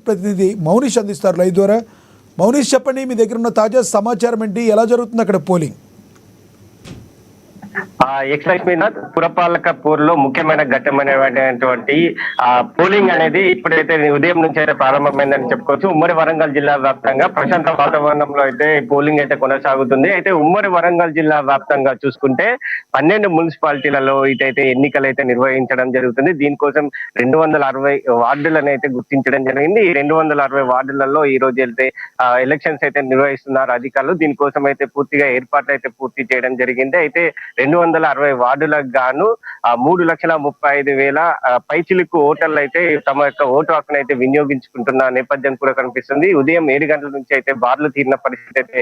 ప్రతినిధి మౌనిష్ అందిస్తారు లైవ్ ద్వారా. మౌనిష్, చెప్పండి, మీ దగ్గర ఉన్న తాజా సమాచారం ఏంటి? ఎలా జరుగుతుంది అక్కడ పోలింగ్? ఎక్సైజ్నాథ్ పురపాలక పూర్లో ముఖ్యమైన ఘట్టమైనటువంటి పోలింగ్ అనేది ఇప్పుడైతే ఉదయం నుంచి అయితే ప్రారంభమైందని చెప్పుకోవచ్చు. ఉమ్మడి వరంగల్ జిల్లా వ్యాప్తంగా ప్రశాంత వాతావరణంలో అయితే పోలింగ్ అయితే కొనసాగుతుంది. అయితే ఉమ్మడి వరంగల్ జిల్లా వ్యాప్తంగా చూసుకుంటే 12 మున్సిపాలిటీలలో ఇటైతే ఎన్నికలు అయితే నిర్వహించడం జరుగుతుంది. దీనికోసం 260 వార్డులను అయితే గుర్తించడం జరిగింది. ఈ 260 వార్డులలో ఈ రోజు అయితే ఎలక్షన్స్ అయితే నిర్వహిస్తున్నారు అధికారులు. దీనికోసం అయితే పూర్తిగా ఏర్పాట్లు అయితే పూర్తి చేయడం జరిగింది. అయితే 260 వార్డులకు గాను 3,35,000 పైచిలుకు ఓటర్లు అయితే తమ యొక్క ఓటు హక్కును అయితే వినియోగించుకుంటున్న నేపథ్యం కూడా కనిపిస్తుంది. ఉదయం 7 గంటల నుంచి అయితే బార్లు తీరిన పరిస్థితి అయితే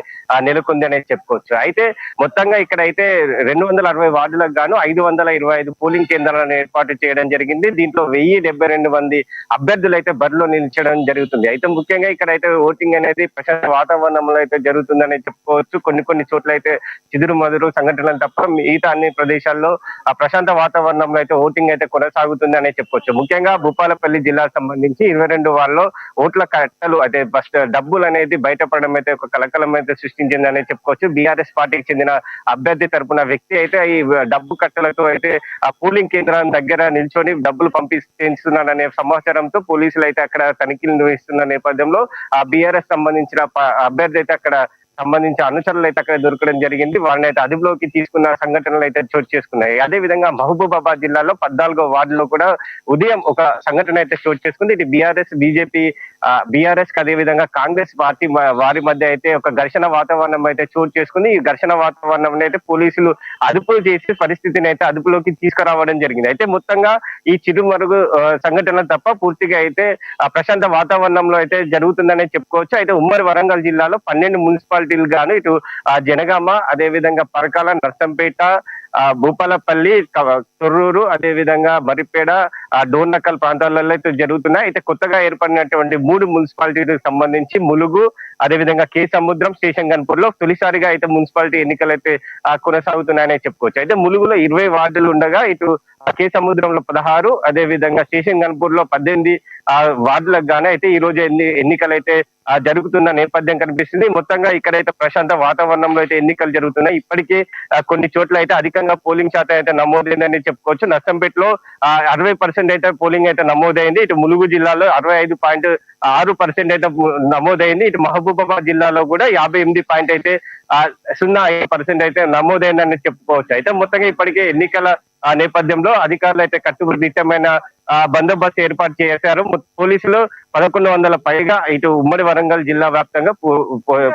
నెలకొంది అనేది చెప్పుకోవచ్చు. అయితే మొత్తంగా ఇక్కడ అయితే 260 వార్డులకు గాను 525 పోలింగ్ కేంద్రాలను ఏర్పాటు చేయడం జరిగింది. దీంట్లో 1072 మంది అభ్యర్థులు అయితే బరిలో నిలిచడం జరుగుతుంది. అయితే ముఖ్యంగా ఇక్కడ అయితే ఓటింగ్ అనేది ప్రశాంత వాతావరణంలో అయితే జరుగుతుందని చెప్పుకోవచ్చు. కొన్ని చోట్ల అయితే చిదురు మదురు సంఘటనలు తప్ప మిగతా అన్ని ప్రదేశాల్లో ప్రశాంత వాతావరణంలో అయితే ఓటింగ్ అయితే కొనసాగుతుంది అనే చెప్పుకోవచ్చు. ముఖ్యంగా భూపాలపల్లి జిల్లాకు సంబంధించి 22 వార్డులో ఓట్ల కట్టలు అయితే డబ్బులు అనేది బయటపడడం అయితే ఒక కలకలం అయితే సృష్టించింది అనే చెప్పుకోవచ్చు. బీఆర్ఎస్ పార్టీకి చెందిన అభ్యర్థి తరపున వ్యక్తి అయితే ఈ డబ్బు కట్టలతో అయితే ఆ పోలింగ్ కేంద్రం దగ్గర నిల్చొని డబ్బులు పంపిస్తున్నారనే సమాచారంతో పోలీసులు అయితే అక్కడ తనిఖీలు నిర్వహిస్తున్న నేపథ్యంలో ఆ బీఆర్ఎస్ సంబంధించిన అభ్యర్థి అయితే అక్కడ సంబంధించిన అనుచరులు అయితే అక్కడ దొరకడం జరిగింది. వాళ్ళని అయితే అదుపులోకి తీసుకున్న సంఘటనలు అయితే చోటు చేసుకున్నాయి. అదే విధంగా మహబూబాబాద్ జిల్లాలో 14వ వార్డులో కూడా ఉదయం ఒక సంఘటన అయితే చోటు చేసుకుంది. ఇది బీఆర్ఎస్ బీజేపీ బీఆర్ఎస్ అదే విధంగా కాంగ్రెస్ పార్టీ వారి మధ్య అయితే ఒక ఘర్షణ వాతావరణం అయితే చోటు చేసుకుంది. ఈ ఘర్షణ వాతావరణం అయితే పోలీసులు అదుపులు చేసి పరిస్థితిని అయితే అదుపులోకి తీసుకురావడం జరిగింది. అయితే మొత్తంగా ఈ చిరుమరుగు సంఘటనలు తప్ప పూర్తిగా అయితే ప్రశాంత వాతావరణంలో అయితే జరుగుతుందనే చెప్పుకోవచ్చు. అయితే ఉమ్మడి వరంగల్ జిల్లాలో 12 మున్సిపాలిటీలు గాను ఇటు జనగామ, అదే విధంగా పరకాల, నర్సంపేట, భూపాలపల్లి, తొర్రూరు, అదే విధంగా మరిపేడ, డోర్నకల్ ప్రాంతాలలో అయితే జరుగుతున్నాయి. అయితే కొత్తగా ఏర్పడినటువంటి 3 మున్సిపాలిటీలకు సంబంధించి ములుగు, అదేవిధంగా కే సముద్రం, స్టేషన్ గన్పూర్ లో తొలిసారిగా అయితే మున్సిపాలిటీ ఎన్నికలు అయితే కొనసాగుతున్నాయని చెప్పుకోవచ్చు. అయితే ములుగులో 20 వార్డులు ఉండగా ఇటు కే సముద్రంలో 16, అదే విధంగా స్టేషన్ గన్పూర్ లో 18 వార్డులకు గానే అయితే ఈ రోజు ఎన్నికలు అయితే జరుగుతున్న నేపథ్యం కనిపిస్తుంది. మొత్తంగా ఇక్కడైతే ప్రశాంత వాతావరణంలో అయితే ఎన్నికలు జరుగుతున్నాయి. ఇప్పటికే కొన్ని చోట్ల అయితే అధికంగా పోలింగ్ శాతం అయితే నమోదైందని చెప్పుకోవచ్చు. నర్సంపేటలో 60% అయితే పోలింగ్ అయితే నమోదైంది. ఇటు ములుగు జిల్లాలో 65.6% అయితే నమోదైంది. ఇటు మహబూబాబాద్ జిల్లాలో కూడా 58.05% అయితే నమోదైందని చెప్పుకోవచ్చు. అయితే మొత్తంగా ఇప్పటికే ఎన్నికల నేపథ్యంలో అధికారులు అయితే కట్టుదిట్టమైన బందోబస్తు ఏర్పాటు చేశారు. పోలీసులు 1100 పైగా ఇటు ఉమ్మడి వరంగల్ జిల్లా వ్యాప్తంగా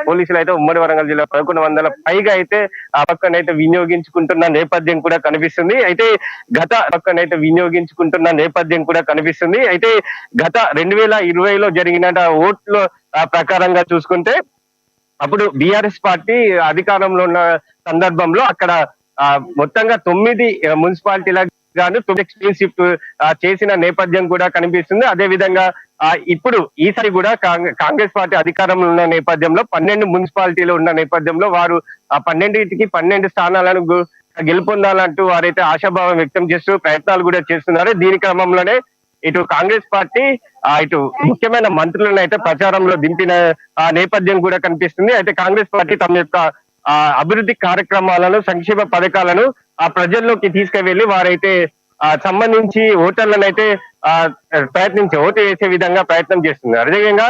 పోలీసులు అయితే ఉమ్మడి వరంగల్ జిల్లా 1100 పైగా అయితే ఆ పక్కనైతే వినియోగించుకుంటున్న నేపథ్యం కూడా కనిపిస్తుంది. అయితే గత 2020లో జరిగిన ఓట్ల ప్రకారంగా చూసుకుంటే అప్పుడు బీఆర్ఎస్ పార్టీ అధికారంలో ఉన్న సందర్భంలో అక్కడ మొత్తంగా 9 మున్సిపాలిటీలకు గాను 9 క్లీన్ షిఫ్ట్ చేసిన నేపథ్యం కూడా కనిపిస్తుంది. అదే విధంగా ఇప్పుడు ఈసారి కూడా కాంగ్రెస్ పార్టీ అధికారంలో ఉన్న నేపథ్యంలో 12 మున్సిపాలిటీలు ఉన్న నేపథ్యంలో వారు 12కి 12 స్థానాలను గెలుపొందాలంటూ వారైతే ఆశాభావం వ్యక్తం చేస్తూ ప్రయత్నాలు కూడా చేస్తున్నారు. దీని క్రమంలోనే ఇటు కాంగ్రెస్ పార్టీ ఇటు ముఖ్యమైన మంత్రులను అయితే ప్రచారంలో దింపిన నేపథ్యం కూడా కనిపిస్తుంది. అయితే కాంగ్రెస్ పార్టీ తమ యొక్క అభివృద్ధి కార్యక్రమాలను, సంక్షేమ పథకాలను ప్రజల్లోకి తీసుకువెళ్లి వారైతే సంబంధించి ఓటర్లను అయితే ఓటు వేసే విధంగా ప్రయత్నం చేస్తున్నారు. అదేవిధంగా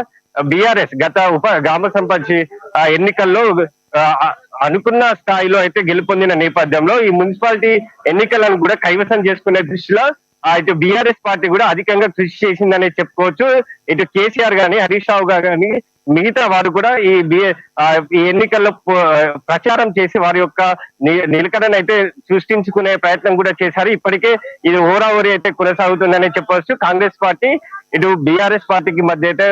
బీఆర్ఎస్ గత గ్రామ సంపంచి ఎన్నికల్లో అనుకున్న స్థాయిలో అయితే గెలుపొందిన నేపథ్యంలో ఈ మున్సిపాలిటీ ఎన్నికలను కూడా కైవసం చేసుకునే దృష్టిలో ఇటు బీఆర్ఎస్ పార్టీ కూడా అధికంగా కృషి చేసిందనే చెప్పుకోవచ్చు. ఇటు కేసీఆర్ గాని, హరీష్ రావు గాని మిగతా వారు కూడా ఈ ఎన్నికల్లో ప్రచారం చేసి వారి యొక్క నిలకడను అయితే సృష్టించుకునే ప్రయత్నం కూడా చేశారు. ఇప్పటికే ఇది ఓరాఓరి అయితే కొనసాగుతుందనే చెప్పవచ్చు. కాంగ్రెస్ పార్టీ ఇటు బీఆర్ఎస్ పార్టీకి మధ్య అయితే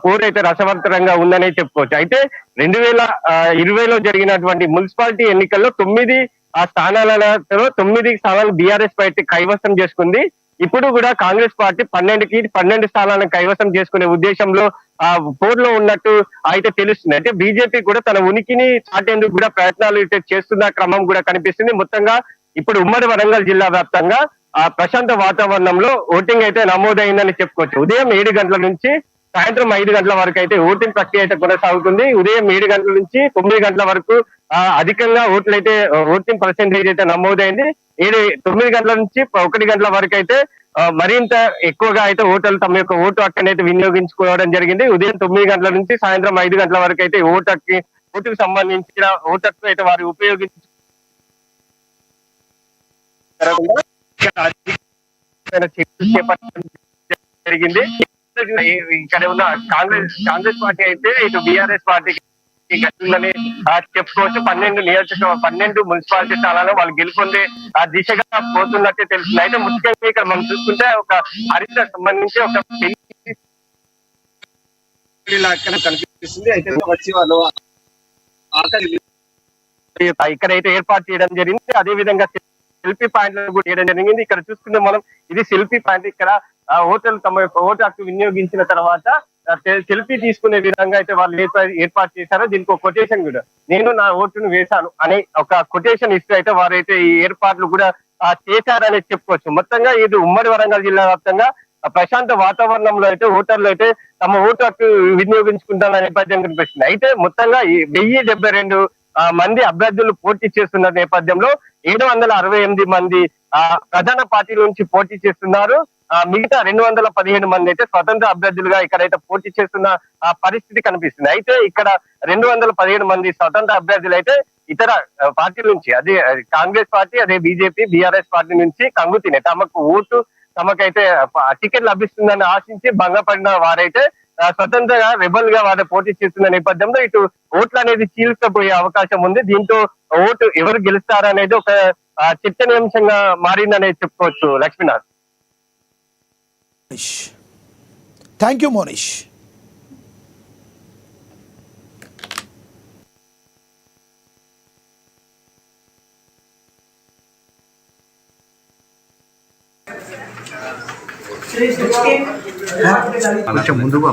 పోరు అయితే రసవంతరంగా ఉందనే చెప్పుకోవచ్చు. అయితే 2020లో జరిగినటువంటి మున్సిపాలిటీ ఎన్నికల్లో 9 స్థానాలలో 9 స్థానాలు బీఆర్ఎస్ పార్టీ కైవసం చేసుకుంది. ఇప్పుడు కూడా కాంగ్రెస్ పార్టీ 12కి 12 స్థానాలను కైవసం చేసుకునే ఉద్దేశంలో పోర్లో ఉన్నట్టు అయితే తెలుస్తుంది. అయితే బీజేపీ కూడా తన ఉనికిని చాటేందుకు కూడా ప్రయత్నాలు అయితే చేస్తున్న క్రమం కూడా కనిపిస్తుంది. మొత్తంగా ఇప్పుడు ఉమ్మడి వరంగల్ జిల్లా వ్యాప్తంగా ప్రశాంత వాతావరణంలో ఓటింగ్ అయితే నమోదైందని చెప్పుకోవచ్చు. ఉదయం 7 గంటల నుంచి సాయంత్రం 5 గంటల వరకు అయితే ఓటింగ్ ప్రక్రియ అయితే కొనసాగుతుంది. ఉదయం 7 గంటల నుంచి 9 గంటల వరకు అధికంగా ఓటింగ్ పర్సెంటేజ్ అయితే నమోదైంది. 9 గంటల నుంచి 1 గంటల వరకు అయితే మరింత ఎక్కువగా అయితే ఓటర్లు తమ యొక్క ఓటు హక్కుని అయితే వినియోగించుకోవడం జరిగింది. ఉదయం 9 గంటల నుంచి సాయంత్రం 5 గంటల వరకు అయితే ఓటుకు సంబంధించిన ఓటు హక్కు అయితే వారు చేపట్టడం జరిగింది. ఇక్కడ ఉన్న కాంగ్రెస్ పార్టీ అయితే ఇటు బీఆర్ఎస్ పార్టీకి గట్లని చెప్పుకోవచ్చు. 12 మున్సిపాలిటీ స్థానాలను వాళ్ళు గెలుపొందే దిశగా పోతున్నట్టే తెలుస్తుంది. అయితే ముఖ్యంగా ఇక్కడ మనం చూసుకుంటే ఒక హరిత సంబంధించి ఒక కనిపిస్తుంది. అయితే వచ్చి వాళ్ళు ఇక్కడైతే ఏర్పాటు చేయడం జరిగింది. అదే విధంగా సెల్ఫీ పాయింట్లు కూడా చేయడం జరిగింది. ఇక్కడ చూసుకుంటే మనం ఇది సెల్ఫీ పాయింట్. ఇక్కడ ఓటర్లు తమ యొక్క ఓటు హక్కు వినియోగించిన తర్వాత సెల్ఫీ తీసుకునే విధంగా అయితే వాళ్ళు ఏర్పాటు చేశారో దీనికి ఒక కొటేషన్ కూడా, నేను నా ఓటును వేశాను అనే ఒక కొటేషన్ ఇస్తూ అయితే వారైతే ఈ ఏర్పాట్లు కూడా చేశారని చెప్పుకోవచ్చు. మొత్తంగా ఇది ఉమ్మడి వరంగల్ జిల్లా వ్యాప్తంగా ప్రశాంత వాతావరణంలో అయితే ఓటర్లు అయితే తమ ఓటు హక్కు వినియోగించుకుంటారనే నేపథ్యం కనిపిస్తుంది. అయితే మొత్తంగా 1072 మంది అభ్యర్థులు పోటీ చేస్తున్న నేపథ్యంలో 768 మంది ప్రధాన పార్టీల నుంచి పోటీ చేస్తున్నారు. మిగతా 217 మంది అయితే స్వతంత్ర అభ్యర్థులుగా ఇక్కడైతే పోటీ చేస్తున్న పరిస్థితి కనిపిస్తుంది. అయితే ఇక్కడ 217 మంది స్వతంత్ర అభ్యర్థులు అయితే ఇతర పార్టీల నుంచి, అదే కాంగ్రెస్ పార్టీ, అదే బీజేపీ, బీఆర్ఎస్ పార్టీ నుంచి కంగుతినే తమకైతే టికెట్ లభిస్తుందని ఆశించి భంగపడిన వారైతే స్వతంత్రంగా రెబల్ గా వారు పోటీ చేస్తున్న నేపథ్యంలో ఇటు ఓట్లు అనేది చీల్చబోయే అవకాశం ఉంది. దీంతో ఓటు ఎవరు గెలుస్తారనేది ఒక చర్చనీయాంశంగా మారిందనేది చెప్పుకోవచ్చు. Lakshminath, thank you Monish. కొంచెం ముందుగా